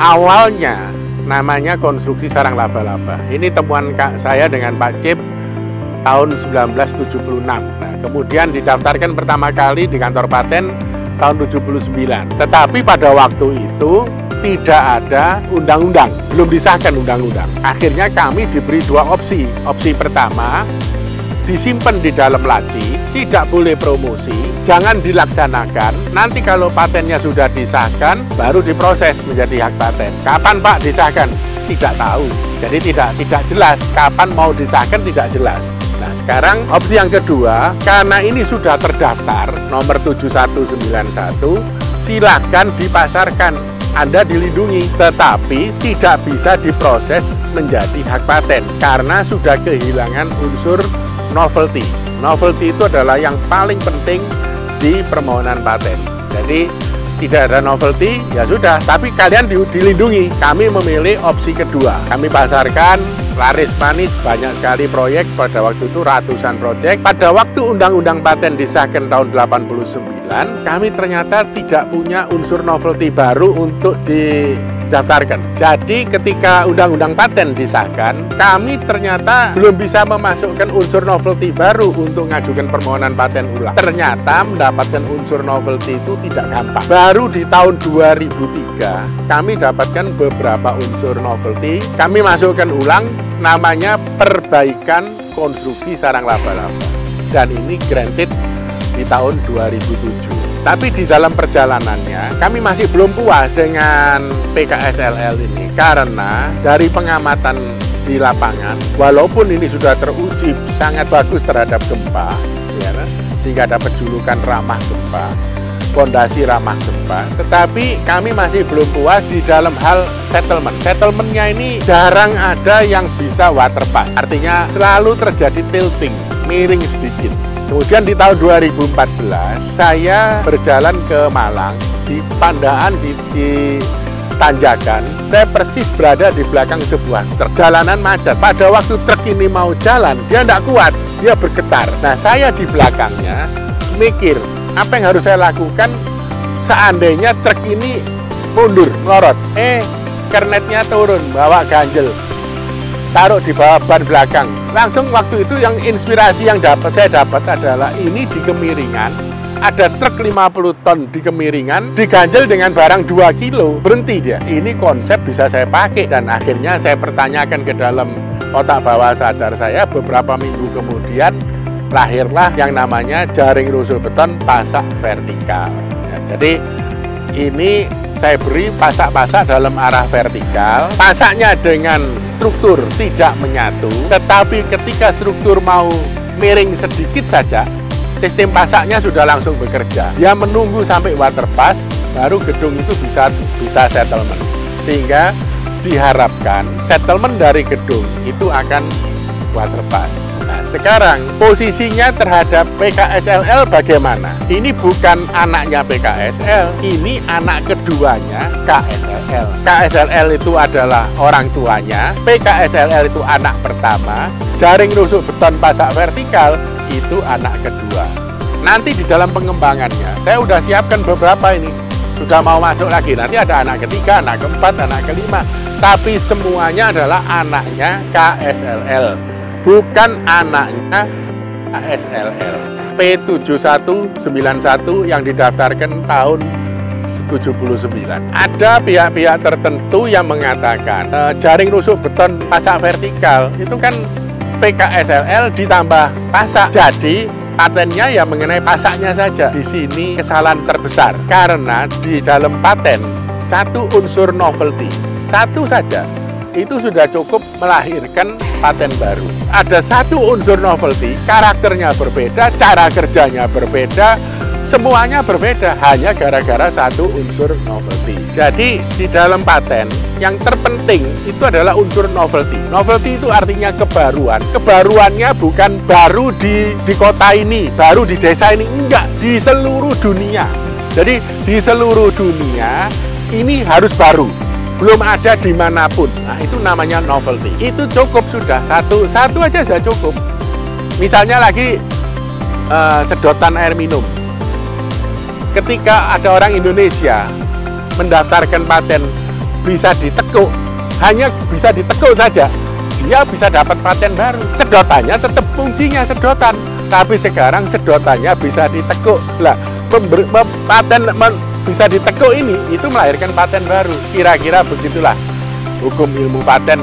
Awalnya namanya konstruksi sarang laba-laba. Ini temuan saya dengan Pak Cip tahun 1976. Nah, kemudian didaftarkan pertama kali di kantor paten tahun 79. Tetapi pada waktu itu tidak ada undang-undang, belum disahkan undang-undang. Akhirnya kami diberi dua opsi. Opsi pertama, disimpan di dalam laci, tidak boleh promosi, jangan dilaksanakan. Nanti kalau patennya sudah disahkan, baru diproses menjadi hak paten. Kapan Pak disahkan? Tidak tahu. Jadi tidak jelas kapan mau disahkan, tidak jelas. Nah, sekarang opsi yang kedua, karena ini sudah terdaftar nomor 7191, silakan dipasarkan. Anda dilindungi, tetapi tidak bisa diproses menjadi hak paten karena sudah kehilangan unsur novelty. Novelty itu adalah yang paling penting di permohonan paten. Jadi tidak ada novelty, ya sudah, tapi kalian dilindungi. Kami memilih opsi kedua. Kami pasarkan, laris manis, banyak sekali proyek, pada waktu itu ratusan proyek. Pada waktu Undang-Undang Paten disahkan tahun 89, kami ternyata tidak punya unsur novelty baru untuk didaftarkan. Jadi ketika Undang-Undang Paten disahkan, kami ternyata belum bisa memasukkan unsur novelty baru untuk mengajukan permohonan paten ulang. Ternyata mendapatkan unsur novelty itu tidak gampang. Baru di tahun 2003, kami dapatkan beberapa unsur novelty, kami masukkan ulang, namanya perbaikan konstruksi sarang laba-laba. Dan ini granted di tahun 2007. Tapi di dalam perjalanannya, kami masih belum puas dengan PKSLL ini. Karena dari pengamatan di lapangan, walaupun ini sudah teruji sangat bagus terhadap gempa, ya, sehingga dapat julukan ramah gempa, fondasi ramah gempa, tetapi kami masih belum puas di dalam hal settlement. Settlementnya ini jarang ada yang bisa waterpass, artinya selalu terjadi tilting, miring sedikit. Kemudian di tahun 2014, saya berjalan ke Malang, di Pandaan, di Tanjakan. Saya persis berada di belakang sebuah truk. Jalanan macet. Pada waktu truk ini mau jalan, dia tidak kuat, dia bergetar. Nah, saya di belakangnya mikir, apa yang harus saya lakukan seandainya truk ini mundur, melorot. Kernetnya turun, bawa ganjel, taruh di bawah ban belakang. Langsung waktu itu yang inspirasi yang saya dapat adalah ini di Kemiringan, ada truk 50 ton di Kemiringan, diganjel dengan barang 2 kilo, berhenti dia. Ini konsep bisa saya pakai, dan akhirnya saya pertanyakan ke dalam otak bawah sadar saya. Beberapa minggu kemudian lahirlah yang namanya jaring rusuk beton pasak vertikal. Ya, jadi ini saya beri pasak-pasak dalam arah vertikal, pasaknya dengan struktur tidak menyatu, tetapi ketika struktur mau miring sedikit saja, sistem pasaknya sudah langsung bekerja. Dia menunggu sampai waterpass, baru gedung itu bisa settlement. Sehingga diharapkan settlement dari gedung itu akan waterpass. Nah, sekarang posisinya terhadap PKSLL bagaimana? Ini bukan anaknya PKSL, ini anak keduanya KSLL. KSLL itu adalah orang tuanya, PKSLL itu anak pertama, jaring rusuk beton pasak vertikal itu anak kedua. Nanti di dalam pengembangannya, saya udah siapkan beberapa ini, sudah mau masuk lagi. Nanti ada anak ketiga, anak keempat, anak kelima, tapi semuanya adalah anaknya KSLL, bukan anaknya KSLL. P7191 yang didaftarkan tahun 79. Ada pihak-pihak tertentu yang mengatakan jaring rusuk beton pasak vertikal itu kan PKSLL ditambah pasak. Jadi patennya ya mengenai pasaknya saja. Di sini kesalahan terbesar karena di dalam paten satu unsur novelty, satu saja itu sudah cukup melahirkan paten baru. Ada satu unsur novelty, karakternya berbeda, cara kerjanya berbeda, semuanya berbeda hanya gara-gara satu unsur novelty. Jadi di dalam paten yang terpenting itu adalah unsur novelty. Novelty itu artinya kebaruan. Kebaruannya bukan baru di kota ini, baru di desa ini, enggak, di seluruh dunia. Jadi di seluruh dunia ini harus baru, belum ada dimanapun. Nah, itu namanya novelty. Itu cukup sudah, satu aja sudah cukup. Misalnya lagi sedotan air minum. Ketika ada orang Indonesia mendaftarkan paten bisa ditekuk, hanya bisa ditekuk saja, dia bisa dapat paten baru. Sedotannya tetap fungsinya sedotan, tapi sekarang sedotannya bisa ditekuk. Lah, paten bisa ditekuk ini itu melahirkan paten baru. Kira-kira begitulah hukum ilmu paten,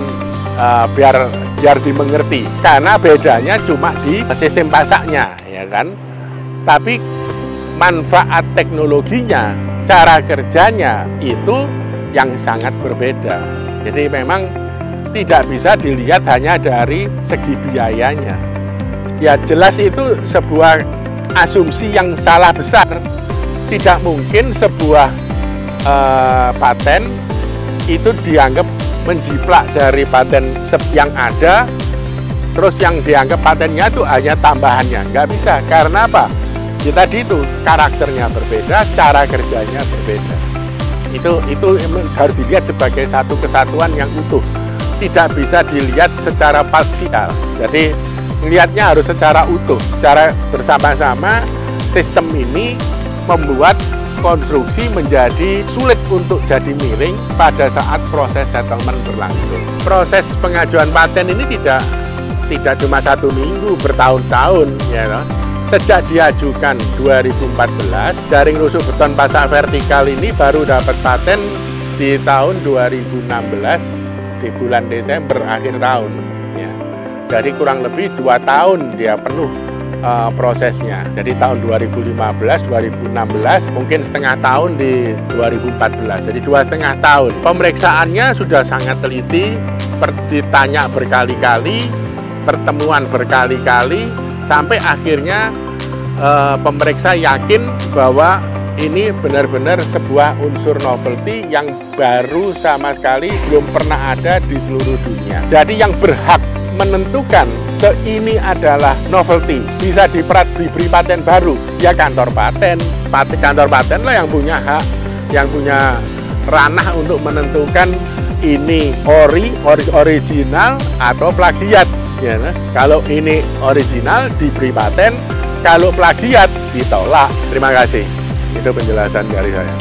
biar dimengerti. Karena bedanya cuma di sistem pasaknya, ya kan? Tapi manfaat teknologinya, cara kerjanya itu yang sangat berbeda. Jadi memang tidak bisa dilihat hanya dari segi biayanya. Ya jelas itu sebuah asumsi yang salah besar. Tidak mungkin sebuah paten itu dianggap menjiplak dari paten yang ada, terus yang dianggap patennya itu hanya tambahannya. Nggak bisa, karena apa? Ya tadi itu karakternya berbeda, cara kerjanya berbeda. Itu harus dilihat sebagai satu kesatuan yang utuh. Tidak bisa dilihat secara parsial. Jadi melihatnya harus secara utuh, secara bersama-sama. Sistem ini membuat konstruksi menjadi sulit untuk jadi miring pada saat proses settlement berlangsung. Proses pengajuan paten ini tidak cuma 1 minggu, bertahun-tahun, ya. Sejak diajukan 2014, jaring rusuk beton pasak vertikal ini baru dapat paten di tahun 2016 di bulan Desember akhir tahun. Ya. Jadi kurang lebih 2 tahun dia penuh prosesnya. Jadi tahun 2015, 2016, mungkin setengah tahun di 2014. Jadi 2,5 tahun. Pemeriksaannya sudah sangat teliti, ditanya berkali-kali, pertemuan berkali-kali, sampai akhirnya pemeriksa yakin bahwa ini benar-benar sebuah unsur novelty yang baru sama sekali belum pernah ada di seluruh dunia. Jadi yang berhak menentukan ini adalah novelty, bisa diberi paten baru, ya kantor paten. Kantor paten lah yang punya hak, yang punya ranah untuk menentukan ini original atau plagiat. Ya, nah. Kalau ini original diberi paten, kalau plagiat ditolak. Terima kasih. Itu penjelasan dari saya.